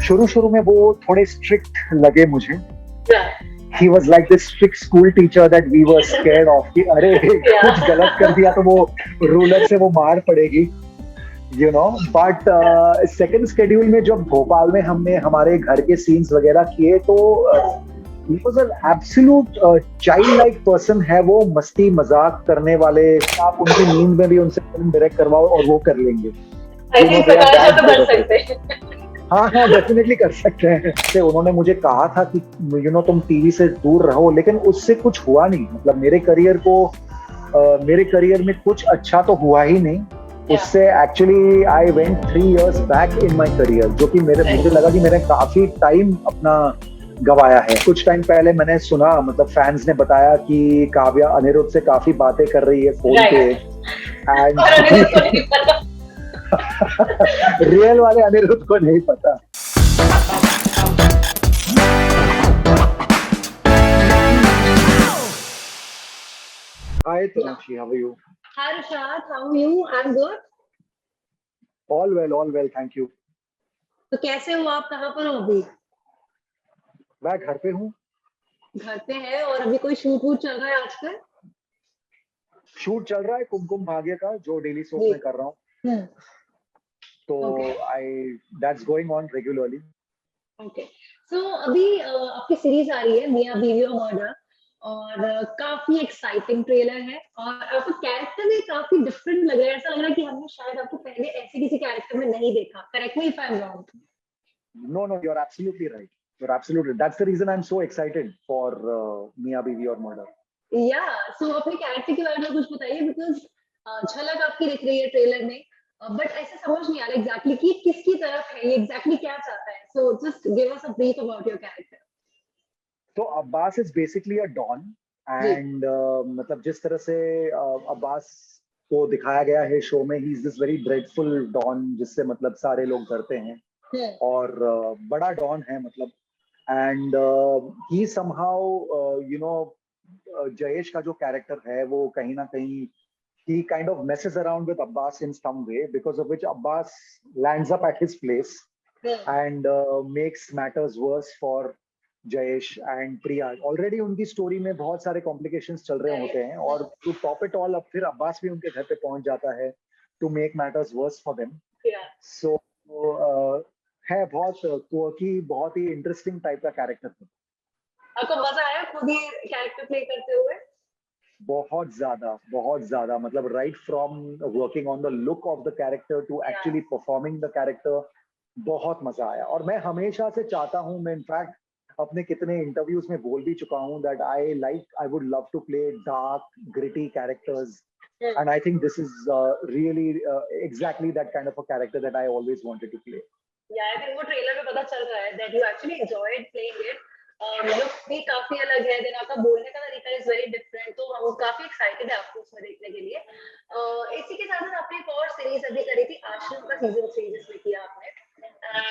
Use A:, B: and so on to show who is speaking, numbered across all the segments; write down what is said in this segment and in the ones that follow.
A: शुरू शुरू में वो थोड़े स्ट्रिक्ट लगे मुझे.
B: Yeah.
A: He was like this strict school teacher that we were scared of कि अरे कुछ गलत कर दिया तो वो रूलर से वो मार पड़ेगी, you know. But second schedule में जब भोपाल में हमने हमारे घर के scenes वगैरह किए तो he was an absolute childlike person है वो. मस्ती मजाक करने वाले, आप उनकी नींद में भी उनसे फिल्म डायरेक्ट करवाओ और वो कर लेंगे.
B: I think प्रकाश तो कर सकते हैं.
A: हाँ हाँ डेफिनेटली कर सकते हैं. से उन्होंने मुझे कहा था कि यू नो तुम टीवी से दूर रहो, लेकिन उससे कुछ हुआ नहीं. मतलब मेरे करियर में कुछ अच्छा तो हुआ ही नहीं. उससे actually I went 3 years back in my career, जो कि मुझे लगा कि मैंने काफी टाइम अपना गवाया है. कुछ टाइम पहले मैंने सुना, मतलब फैंस ने बताया कि काव्या अनिरुद्ध से काफी बातें कर रही है फोन पे. एंड रियल वाले अनिरुद्ध को नहीं पता. Hi Tanakshi, how are you?
B: Hi Rishad, how are you? I'm good.
A: All well, thank you.
B: तो कैसे हो आप? कहाँ पर हो अभी?
A: मैं घर पे हूँ.
B: घर पे है. और अभी कोई शूट वूट चल रहा है आजकल?
A: शूट चल रहा है कुमकुम भाग्य का, जो डेली सोप में कर रहा हूँ. तो that's going on regularly.
B: Okay. So अभी आपकी सीरीज आ रही है मियां बीवी और मर्डर, और काफी एक्साइटिंग ट्रेलर है, और आपका कैरेक्टर भी काफी डिफरेंट लग रहा है. ऐसा लग रहा है कि हमने शायद आपको पहले ऐसे किसी कैरेक्टर में नहीं देखा. Correct me if I am wrong.
A: No, you're absolutely right. That's the reason I'm so excited for Mia Biwi or Murder.
B: Yeah. So अपने कैरेक्टर के बारे में कुछ बताइए, बिकॉज झलक आपकी दिख रही है ट्रेलर में, बट ऐसे समझ नहीं आ रहा एग्जैक्टली कि किसकी तरफ है, ये एग्जैक्टली क्या चाहता है. So just give us a brief about your character.
A: तो Abbas is basically a don. And मतलब जिस तरह से अब्बास को दिखाया गया है शो में, he is this very dreadful don जिससे मतलब सारे लोग डरते हैं. और बड़ा डॉन है मतलब. And he somehow you know Jayesh का जो कैरेक्टर है वो कहीं ना कहीं he kind of messes around with Abbas in some way, because of which Abbas lands up at his place and makes matters worse for Jayesh and Priya. Already उनकी story में बहुत सारे कॉम्प्लिकेशंस चल रहे होते हैं, और to top it all, अब फिर अब्बास भी उनके घर पे पहुंच जाता है to make matters worse for them. So है बहुत quirky, बहुत ही इंटरेस्टिंग टाइप का कैरेक्टर है.
B: आपको मजा आया खुद ही कैरेक्टर प्ले करते हुए?
A: बहुत ज्यादा मतलब right from working on the look of the character to actually performing the character, बहुत मजा आया. और मैं हमेशा से चाहता हूँ, मैं इनफैक्ट अपने कितने इंटरव्यूज में बोल भी चुका हूँ that I would love to play dark gritty characters, and I think this is really exactly that kind of a character that I always wanted to play.
B: Yeah I think वो trailer में पता चल रहा है that you actually enjoyed playing it. Look भी काफी अलग है, देन आपका बोलने का तरीका इज वेरी डिफरेंट, तो हम काफी एक्साइटेड है आपको उसमें देखने के लिए. इसी के साथ साथ आपने एक और सीरीज अभी करी थी आश्रम का सीजन 3 जिसमें किया आपने,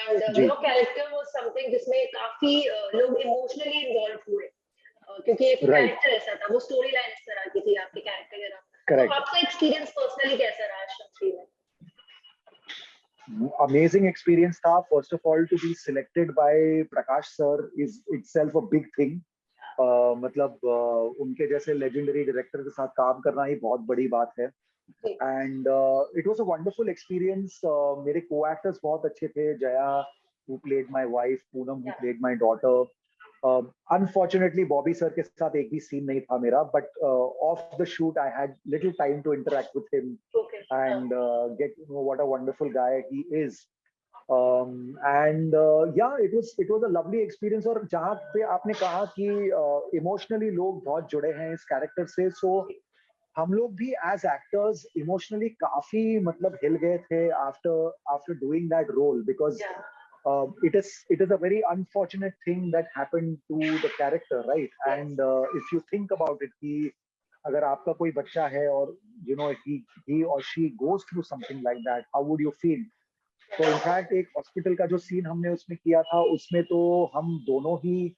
B: and your character was something जिसमें काफी लोग इमोशनली इन्वॉल्व हुए, क्योंकि एक कैरेक्टर ऐसा था, वो स्टोरी लाइन इस तरह की थी आपके कैरेक्टर के नाम. तो आपका एक्सपीरियंस पर्सनली कैसा रहा आश्रम 3 में?
A: Amazing experience था. First of all, to be selected by Prakash sir is itself a big thing. मतलब उनके जैसे legendary director के साथ काम करना ही बहुत बड़ी बात है. And it was a wonderful experience. मेरे co-actors बहुत अच्छे थे. Jaya, who played my wife, Poonam, who played my daughter. Unfortunately, Bobby sir के साथ एक भी scene नहीं था मेरा, but off the shoot I had little time to interact with him and get to know what a wonderful guy he is. And yeah, it was a lovely experience. और जहाँ पे आपने कहा कि emotionally लोग बहुत जुड़े हैं इस character से, so हम लोग भी as actors emotionally काफी मतलब हिल गए थे after doing that role, because it is a very unfortunate thing that happened to the character, right? And if you think about it, कि अगर आपका कोई बच्चा है और you know he or she goes through something like that, how would you feel? तो in fact एक hospital का जो सीन हमने उसमें किया था, उसमें तो हम दोनों ही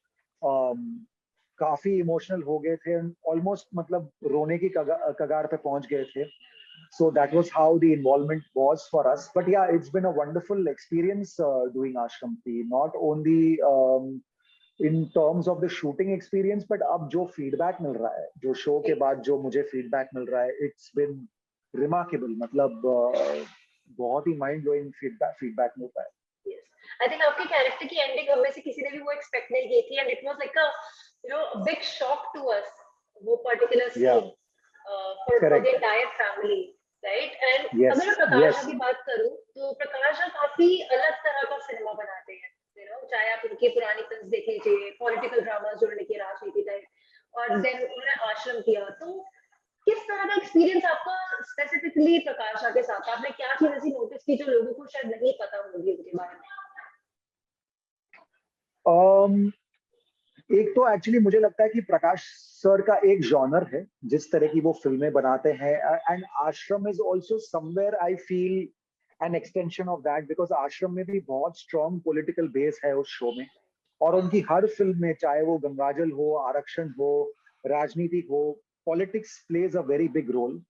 A: काफी इमोशनल हो गए थे, ऑलमोस्ट मतलब रोने की कगार पे पहुंच गए थे. So that was how the involvement was for us. But yeah, it's been a wonderful experience doing Ashram 3, not only in terms of the shooting experience, but अब जो feedback मिल रहा है, जो show के बाद जो मुझे feedback मिल रहा है, it's been remarkable. मतलब बहुत ही mind blowing feedback मिल रहा है.
B: Yes. I think आपके कैरेक्टर की एंडिंग हम में से किसी ने भी वो एक्सपेक्ट नहीं की थी, and it was like a big shock to us, वो particular scene for the entire family, right? And
A: yes,
B: अगर मैं प्रकाश
A: yes.
B: की बात करूं तो प्रकाश काफी अलग तरह का सिनेमा बनाते हैं, चाहे आप उनकी पुरानी फिल्म देख लीजिए, पॉलिटिकल ड्रामा जो उनकी राजनीति टाइप, और देन उन्होंने आश्रम किया. तो किस तरह का एक्सपीरियंस आपका स्पेसिफिकली प्रकाशा के साथ, आपने क्या चीज ऐसी नोटिस की जो लोगों को शायद नहीं पता होगी उनके बारे में?
A: एक तो एक्चुअली मुझे लगता है कि प्रकाश सर का एक जॉनर है जिस तरह की वो फिल्में बनाते हैं, एंड आश्रम is also somewhere I feel an extension of that, because आश्रम में भी बहुत स्ट्रॉन्ग पॉलिटिकल बेस है उस शो में, और उनकी हर फिल्म में, चाहे वो गंगाजल हो, आरक्षण हो, राजनीति हो, politics plays a very big role.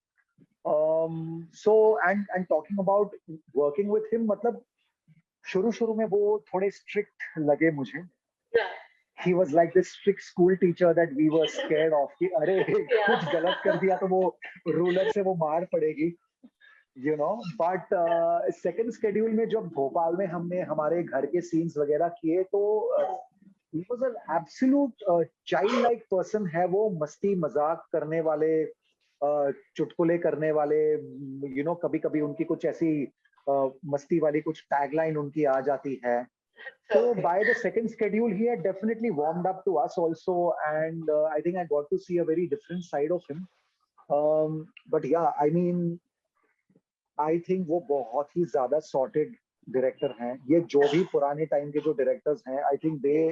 A: So and talking about working with him, मतलब शुरू में वो थोड़े स्ट्रिक्ट लगे मुझे. He was like this strict school teacher that we were scared of कि अरे कुछ गलत कर दिया तो वो रूलर से वो मार पड़ेगी, you know. But second schedule में जब भोपाल में हमने हमारे घर के scenes वगैरह किए तो he was an absolute child-like person है वो. मस्ती मजाक करने वाले, चुटकुले करने वाले, you know, कभी-कभी उनकी कुछ ऐसी मस्ती वाली कुछ टैगलाइन उनकी आ जाती है. So by the second schedule, he had definitely warmed up to us also, and I think I got to see a very different side of him. But yeah, I mean, I think वो बहुत ही ज़्यादा sorted director हैं. ये जो भी पुराने time के जो directors हैं, I think they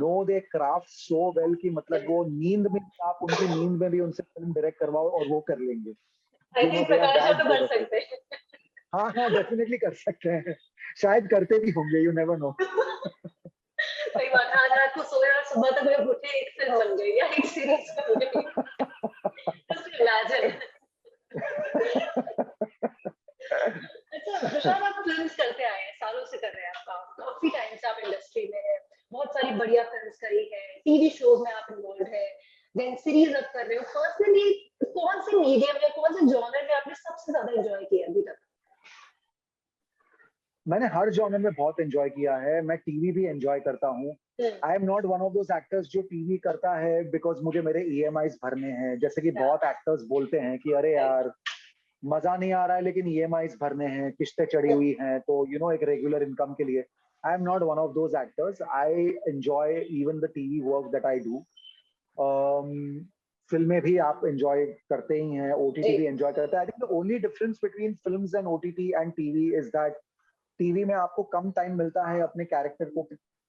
A: know their craft so well कि मतलब वो नींद में, आप उनकी नींद में भी उनसे film direct करवाओ और वो कर लेंगे.
B: I think प्रकाश तो कर सकते हैं.
A: हाँ हाँ, डेफिनेटली कर सकते हैं, शायद करते भी होंगे, यू नेवर नो.
B: सही बात है. आज रात को सोया और सुबह तक मैं उठे एक फिल्म बन गई या एक सीरीज बन गई. Just imagine. अच्छा, तुषार आप फिल्म्स करते आए हैं, सालों से कर रहे हैं, आप काफी टाइम से आप इंडस्ट्री में हैं, बहुत सारी बढ़िया फिल्म्स करी है, टीवी शोज में आप इन्वॉल्व है, देन सीरीज अब कर रहे हो. पर्सनली कौन से मीडियम या कौन से जॉनर में आपने सबसे ज्यादा एंजॉय किया अभी तक?
A: मैंने हर जॉनर में बहुत एंजॉय किया है. मैं टीवी भी एंजॉय करता हूँ. I am not one of those actors जो टीवी करता है बिकॉज मुझे मेरे ईएमआईज भरने हैं. जैसे कि बहुत एक्टर्स बोलते हैं कि अरे यार मजा नहीं आ रहा है लेकिन ईएमआईज भरने हैं, किस्तें चढ़ी हुई हैं, तो यू नो एक रेगुलर इनकम के लिए. I am not one of those actors. I enjoy even the TV work that I do. फिल्में भी आप एंजॉय करते ही हैं, ओटीटी भी एंजॉय करते हैं. I think the only difference between films and OTT and TV is that TV में आपको कम टाइम मिलता है अपने कैरेक्टर को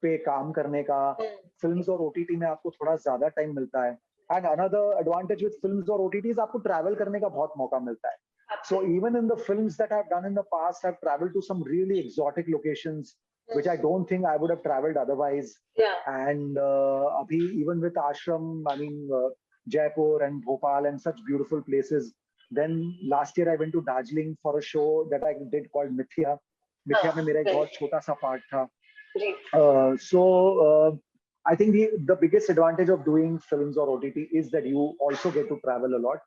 A: पे काम करने का. फिल्म्स और ओटीटी में आपको थोड़ा ज्यादा टाइम मिलता है. And another advantage with films और ओटीटीज, आपको ट्रैवल करने का बहुत मौका मिलता है. So even in the films that I've done in the past, I've traveled to some really exotic locations, which I don't think I would have traveled otherwise.
B: Yeah.
A: And abhi, even with Ashram, I mean, Jaipur and Bhopal and such beautiful places. Then last year I went to Darjeeling for a show that I did called Mithya. Mithya में मेरा एक बहुत छोटा सा part था. So I think the biggest advantage of doing films or OTT is that you also get to travel a lot.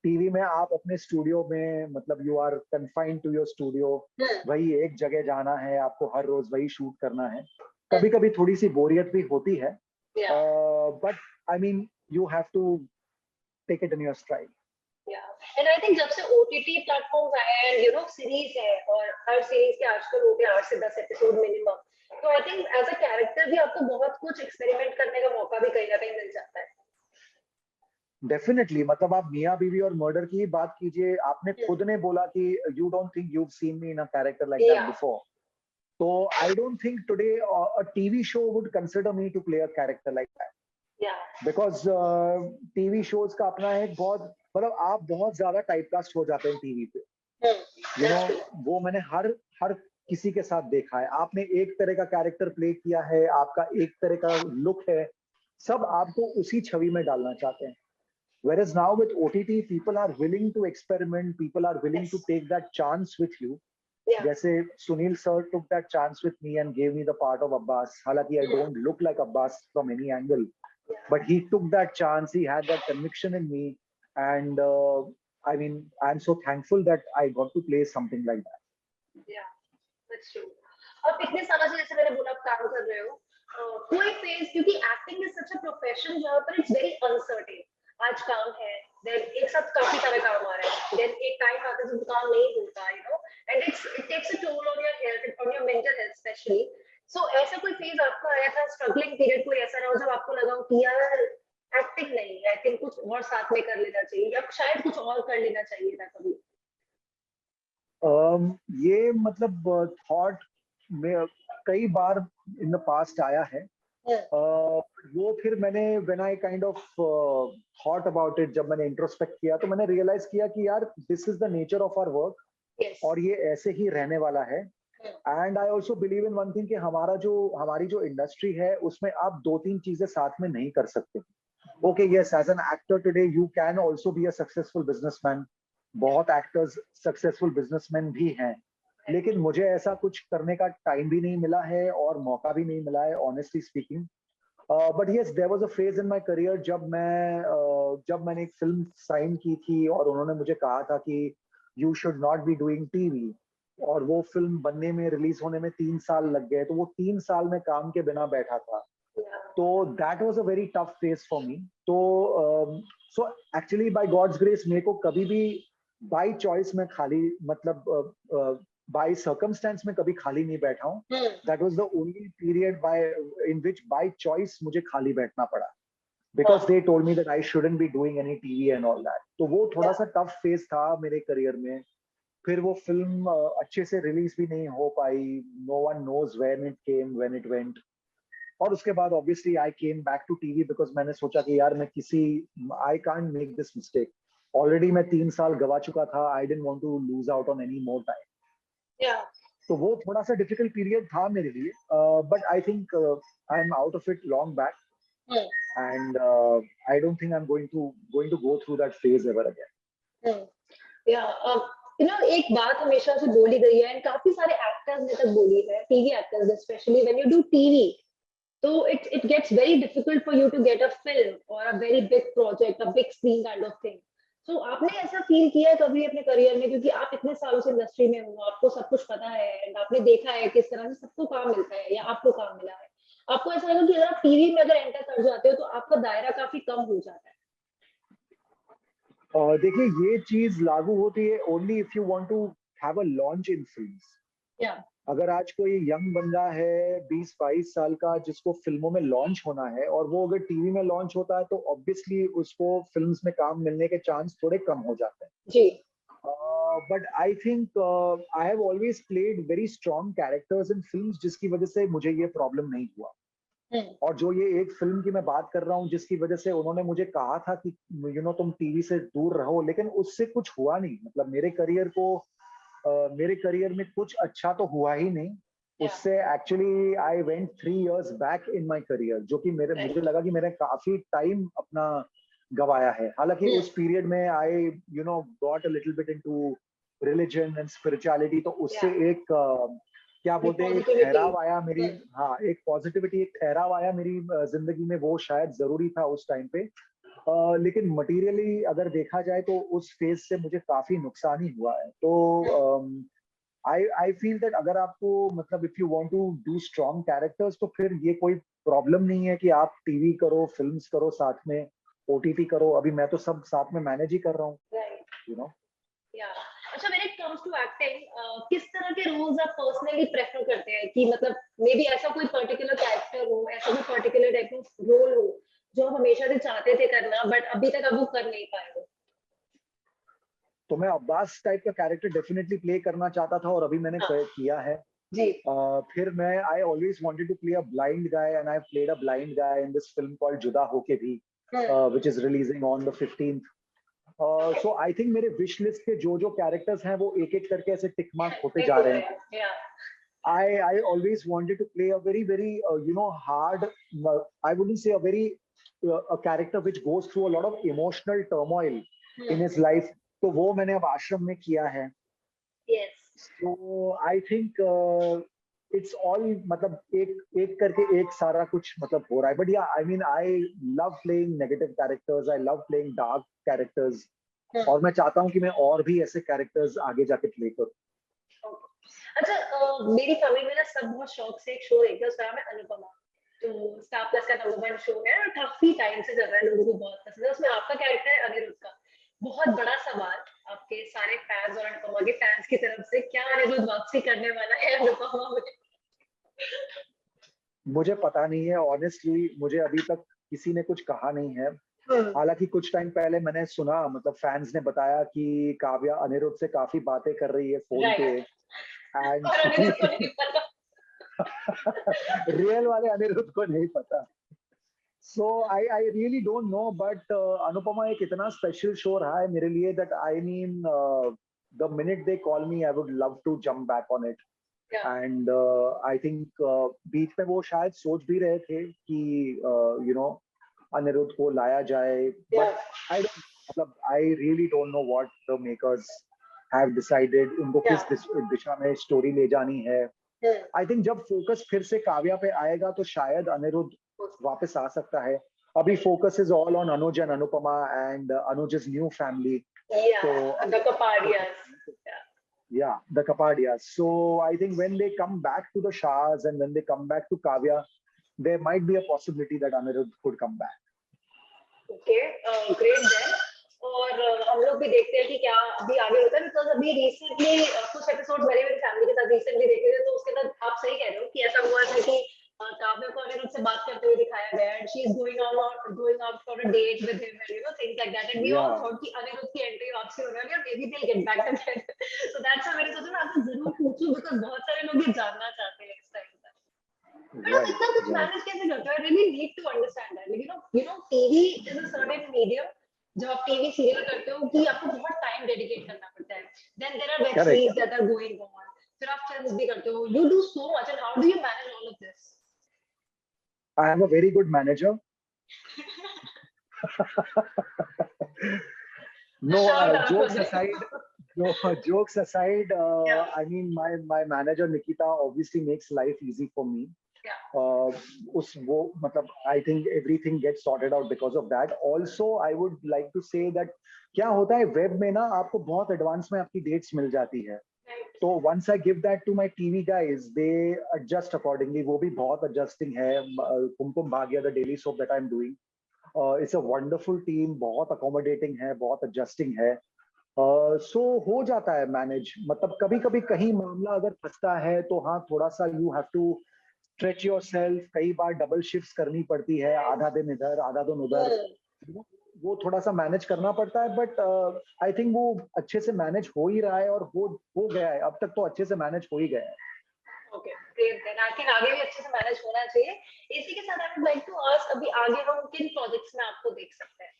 A: TV में आप अपने स्टूडियो में, मतलब you are confined to your studio, वही एक जगह जाना है, आपको हर रोज वही शूट करना है. कभी कभी थोड़ी सी बोरियत भी होती है, but I mean you have to take it in your stride.
B: And I think जब से ओटीटी प्लेटफॉर्म्स आए हैं, यू नो सीरीज है, और हर सीरीज के आजकल होते हैं 8 से 10 एपिसोड मिनिमम, तो I think as a character भी आपको बहुत कुछ एक्सपेरिमेंट करने का मौका भी कहीं ना कहीं मिल जाता है.
A: डेफिनेटली. मतलब आप मियां बीवी और मर्डर की बात कीजिए, आपने खुद ने बोला कि you don't think you have seen me in a character like that before. तो I don't think today a TV show would consider me to play a character like that. Because TV shows का अपना एक बहुत, मतलब आप बहुत ज्यादा typecast हो जाते हैं टीवी पे. यू नो, वो मैंने हर किसी के साथ देखा है. आपने एक तरह का कैरेक्टर प्ले किया है, आपका एक तरह का लुक है, सब आपको उसी छवि में डालना चाहते हैं. Whereas now with OTT, people are willing to experiment, people are willing to
B: Yes.
A: take that chance with you.
B: Yeah.
A: जैसे Sunil sir took that chance with me and gave me the part of Abbas. हालांकि I don't look like Abbas from any angle,
B: Yeah.
A: but he took that chance. He had that conviction in me, and I mean, I'm so thankful that I got to play something like that.
B: Yeah, that's true. अब इतने सालों से जैसे मैंने बोला आप काम कर रहे हो, कोई फेज, क्योंकि acting is such a profession जहाँ पर इट्स वेरी अनसर्टेन. आज काम है, देन एक साथ काफी सारे काम आ रहे हैं, देन एक टाइम आता है जब काम नहीं होता, and it takes a toll on your health, on your mental health specially. So ऐसा कोई फेज आपका आया था, स्ट्रगलिंग पीरियड कोई ऐसा रहा हो जब आपको लगा हो कि यार एक्टिंग नहीं है, आई थिंक कुछ और साथ में कर लेना चाहिए या शायद कुछ और कर लेना चाहिए था कभी?
A: ये मतलब थॉट में कई बार इन द पास्ट आया है. वो फिर मैंने when I kind of thought about it, जब मैंने इंट्रोस्पेक्ट किया तो मैंने रियलाइज किया कि यार this is the nature of our work,
B: Yes.
A: और ये ऐसे ही रहने वाला है. And I also believe in one thing कि हमारी जो इंडस्ट्री है उसमें आप दो तीन चीजें साथ में नहीं कर सकते. Okay, yes, as an actor today you can also be a successful businessman. बहुत एक्टर्स सक्सेसफुल बिजनेसमैन भी हैं, लेकिन मुझे ऐसा कुछ करने का टाइम भी नहीं मिला है और मौका भी नहीं मिला है, honestly speaking. But yes, there was a phase in my career जब मैंने एक फिल्म साइन की थी और उन्होंने मुझे कहा था कि you should not be doing TV, और वो फिल्म बनने में, रिलीज होने में 3 साल लग गए. तो वो 3 साल में काम के बिना बैठा था. तो that was a very tough phase for me. तो so actually by God's grace मेरे को कभी भी बाय चॉइस में खाली, मतलब बाय सर्कमस्टेंस में कभी खाली नहीं बैठा हूँ. That was the only period in which by choice मुझे खाली बैठना पड़ा, because they told me that I shouldn't be doing any TV and all that. तो वो थोड़ा सा टफ फेज था मेरे करियर में. फिर वो फिल्म अच्छे से रिलीज भी नहीं हो पाई. No one knows when it came, when it went. और उसके बाद obviously I came back to TV because मैंने सोचा कि यार I can't make this mistake. Already मैं 3 साल गवा चुका था. I didn't want to lose out on any more time. तो वो थोड़ा सा डिफिकल्ट पीरियड था मेरे लिए, but I think I am out of it long back, and I don't think I am going to go through that phase ever again.
B: एक बात हमेशा से बोली गई है, एंड काफी सारे एक्टर्स ने तक बोली है, TV actors specially, when you do TV, so it gets very difficult for you to get a film or a very big project, a big screen kind of thing. So आपने ऐसा feel किया है कभी अपने career में, क्योंकि आप इतने सालों से इंडस्ट्री में हो, आपको सब कुछ पता है एंड आपने देखा है किस तरह से सबको काम मिलता है या आपको काम मिला है, आपको ऐसा लगा कि अगर आप टीवी में अगर एंटर कर जाते हो तो आपका दायरा काफी कम हो जाता है?
A: देखिए, ये चीज लागू होती है only if you want to have a launch in films. अगर आज कोई यंग बंदा है 20-22 साल का जिसको फिल्मों में लॉन्च होना है, और वो अगर टीवी में लॉन्च होता है, तो ऑब्वियसली उसको फिल्म्स में काम मिलने के चांस थोड़े कम हो जाते हैं.
B: जी.
A: But I think I have always played very strong characters in films, जिसकी वजह से मुझे ये प्रॉब्लम नहीं हुआ. और जो ये एक फिल्म की मैं बात कर रहा हूँ जिसकी वजह से उन्होंने मुझे कहा था कि तुम टीवी से दूर रहो, लेकिन उससे कुछ हुआ नहीं. मतलब मेरे करियर में कुछ अच्छा तो हुआ ही नहीं. उससे actually I went 3 years back in my career, जो कि मुझे लगा कि मैंने काफी टाइम अपना गवाया है. हालांकि उस पीरियड में I got a little bit into religion and spirituality. तो उससे एक क्या बोलते हैं, एक ठहराव आया मेरी. हाँ, एक पॉजिटिविटी, एक ठहराव आया मेरी जिंदगी में. वो शायद जरूरी था उस टाइम पे. लेकिन मटेरियली अगर देखा जाए तो उस फेज से मुझे काफी नुकसान ही हुआ है. तो आई फील दैट अगर आपको, मतलब if you want to do strong characters, तो फिर ये कोई प्रॉब्लम नहीं है कि आप टीवी करो, फिल्म्स करो, साथ में ओटीटी करो. अभी मैं तो सब साथ में मैनेज ही कर रहा हूँ.
B: अच्छा, when it comes to acting, किस तरह के रोल्स आप पर्सनली प्रेफर करते हैं, कि मतलब मे बी ऐसा कोई पर्टिकुलर कैरेक्टर हो, ऐसा कोई पर्टिकुलर टाइप ऑफ रोल हो जो आप हमेशा से चाहते थे करना बट अभी तक आप वो कर नहीं पाए हो?
A: तो मैं अब्बास टाइप का कैरेक्टर डेफिनेटली प्ले करना चाहता था, और अभी मैंने किया है
B: जी.
A: फिर मैं I always wanted to play a blind guy, and I played a blind guy in this film called Judaa Hoke Bhi, which is releasing on the 15th. So I think मेरे विश लिस्ट के जो कैरेक्टर्स हैं वो एक एक करके ऐसे टिक मार्क होते जा रहे हैं. I always wanted to play a very hard, I wouldn't say a very a character which goes through a lot of emotional turmoil in his life. तो वो मैंने अब आश्रम में किया है.
B: Yes.
A: So I think it's all मतलब एक एक करके एक सारा कुछ मतलब हो रहा है. But yeah, I mean I love playing negative characters. I love playing dark characters. और मैं चाहता हूँ कि मैं और भी ऐसे कैरेक्टर्स आगे जाके प्ले करूँ.
B: अच्छा, मेरी फैमिली में ना सब बहुत शौक से एक शो देखते हैं, उसका नाम है अनुपमा. तो स्टार प्लस का नंबर 1 शो है और काफी टाइम से चल रहा है, लोगों को बहुत पसंद है. उसमें आपका कैरेक्टर है अनिरुद्ध का. बहुत बड़ा सवाल आपके सारे फैंस और अनुपमा के फैंस की तरफ से, क्या अनिरुद्ध वापसी करने वाला है अनुपमा में?
A: मुझे पता नहीं है ऑनेस्टली, मुझे अभी तक किसी ने कुछ कहा नहीं है. हालांकि कुछ टाइम पहले मैंने सुना, मतलब फैंस ने बताया कि काव्या अनिरुद्ध से काफी बातें कर रही है फोन पे. एंड रियल वाले अनिरुद्ध को नहीं पता. So I really don't know, but Anupama एक इतना स्पेशल शो रहा है मेरे लिए that I mean the minute they call me I would love to jump back on it. And I think बीच में वो शायद सोच भी रहे थे कि यू नो अनिरुद्ध को लाया जाए, बट मतलब आई really don't know what the makers have decided. उनको किस दिशा में स्टोरी ले जानी है. आई थिंक जब फोकस फिर से काव्या पे आएगा तो शायद अनिरुद्ध वापस आ सकता है. अभी focus is all on Anuj and Anupama and Anuj's new family.
B: The Kapadias.
A: Yeah, the Kapadias. So I think when they come back to the Shahs and when they come back to Kavya, there might be a possibility that Anirudh could come back.
B: Okay, great then. और हम लोग भी देखते हैं कि क्या अभी आगे होता है, बिकॉज अभी रिसेंटली कुछ एपिसोड मेरे फैमिली के साथ रिसेंटली देखे थे, तो उसके अंदर आप सही कह रहे हो कि ऐसा हुआ है कि काव्या को अनिरुद्ध से बात करते हुए दिखाया गया है. She is going out for a date with him, you know, things like that. And we all thought कि अनिरुद्ध की एंट्री वापसी होने वाली है और maybe they will get back together. So that's why मैंने सोचा मैं आपसे जरूर पूछूं, बिकॉज बहुत सारे लोग ये जानना चाहते हैं इस टाइम पर. बट आप इतना कुछ मैनेज कैसे करते हो? I really need to understand that. You know TV is a certain medium. जब आप टीवी सीरियल करते हो कि आपको बहुत टाइम डेडिकेट करना पड़ता है. Then there are web series that are going on. फिर आप फिल्म्स भी करते हो. You do so much, and how do you manage all of this?
A: I am a very good manager. No, jokes aside, jokes aside, I mean my manager Nikita obviously makes life easy for me. मतलब I think everything gets sorted out because of that. Also, I would like to say that क्या होता है web में ना, आपको बहुत advance में आपकी डेट्स मिल जाती है. तो once I give that to my TV guys, they adjust accordingly. वो भी बहुत adjusting है. Kumkum Bhagya, the daily soap that I'm doing, it's a wonderful team. बहुत accommodating है, बहुत adjusting है. So हो जाता है manage. मतलब कभी कभी कहीं मामला अगर फंसता है तो हाँ, थोड़ा सा you have to stretch yourself. कई बार डबल शिफ्ट्स करनी पड़ती है, आधा दिन इधर आधा दिन उधर. वो थोड़ा सा मैनेज करना पड़ता है, बट आई थिंक वो अच्छे से मैनेज हो ही रहा है और हो गया है. अब तक तो अच्छे से मैनेज हो ही गया है.
B: Okay, great. Then I think आगे भी अच्छे से मैनेज होना चाहिए. इसी के साथ I would like to ask, अभी आगे हम किन प्रोजेक्ट्स में आपको देख सकते हैं?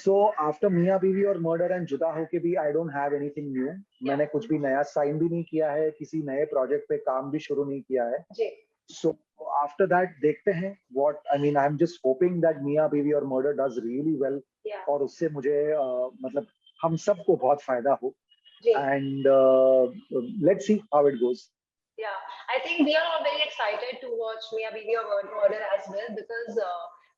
A: सो आफ्टर मियां बीवी और मर्डर एंड जुदा होके भी I don't have anything new. मैंने कुछ भी नया साइन भी नहीं किया है, किसी नए प्रोजेक्ट पे काम भी शुरू नहीं किया है. So after that देखते हैं what I mean. I'm just hoping that मियां बीवी और मर्डर does really well. और उससे मुझे मतलब हम सबको बहुत फायदा हो. And let's see how it goes.
B: Yeah, I think we are all very excited to watch मियां बीवी और मर्डर as well, because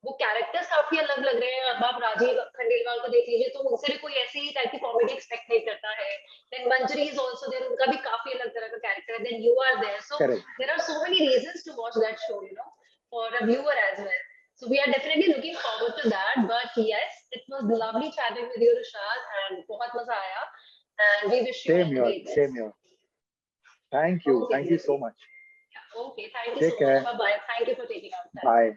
B: वो कैरेक्टर्स काफी अलग लग रहे हैं. अब आप राजीव खंडेलवाल को देख लीजिए, तो उनसे भी कोई ऐसी टाइप की कॉमेडी एक्सपेक्ट नहीं करता है. Then Manjari is also there, उनका भी काफी अलग तरह का कैरेक्टर है. Then you are there. So there are so many reasons to watch that show, you know, for a viewer as well. So we are definitely looking forward to that. But yes, it was lovely chatting with you, Rishad, and बहुत मजा आया. And we wish you all the best.
A: Same here. Thank you. Okay, thank you so much.
B: Okay, thank you so much. Bye bye. Thank you for taking our time.
A: Bye.